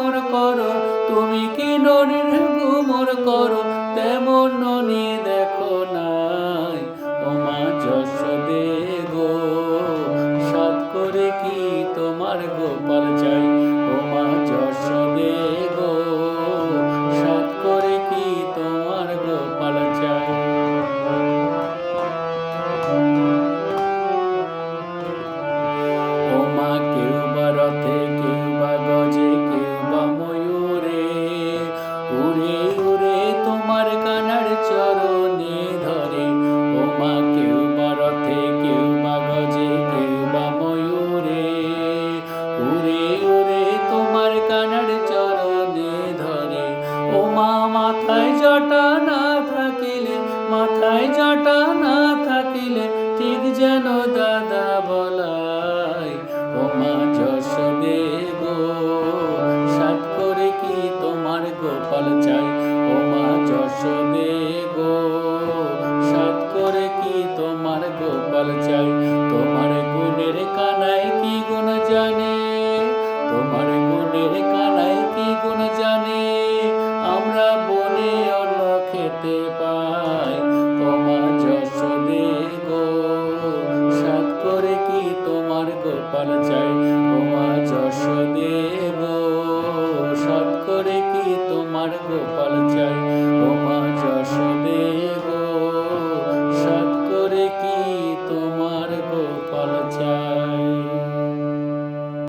গুমর করো, তুমি কি ননির গুমর করো, তেমন ননি দেখো নাই। ও মা যশোদে গো, সাত করে কি তোমার গোপাল চাই। ও মা যশোদে গো, সাত করে কি তোমার গোপাল চাই। ও মা কেউ বা রথে, কেউ বা গজে, কেউ বা ময়ূরে, উড়ে উড়ে তোমার কানার চরণে ধরে। ও মা কেউ বা রথে, কেউ বা গজে, কেউ বা ময়ূরে, উড়ে উড়ে তোমার কানার চরণে ধরে। ও মা মাথায় জটা না থাকিলে, মাথায় জটা না থাকিলে, ঠিক যেন দাদা বলাই। ও মা যশোদে গো, সাত করে কি তোমার গোপাল চাই। ও মা যশোদে গো, সাত করে কি তোমার গোপাল চাই। তোমার গুণের কানায় কি গুণ জানে, তোমার গুণের কানায় কি গুণ জানে, আমরা বনে অন্ন খেতে পাই। ও মা যশোদে গো, সাত করে কি তোমার গোপাল চাই। ও মা যশোদে গো, সাত করে কি তোমার গোপাল চাই। ও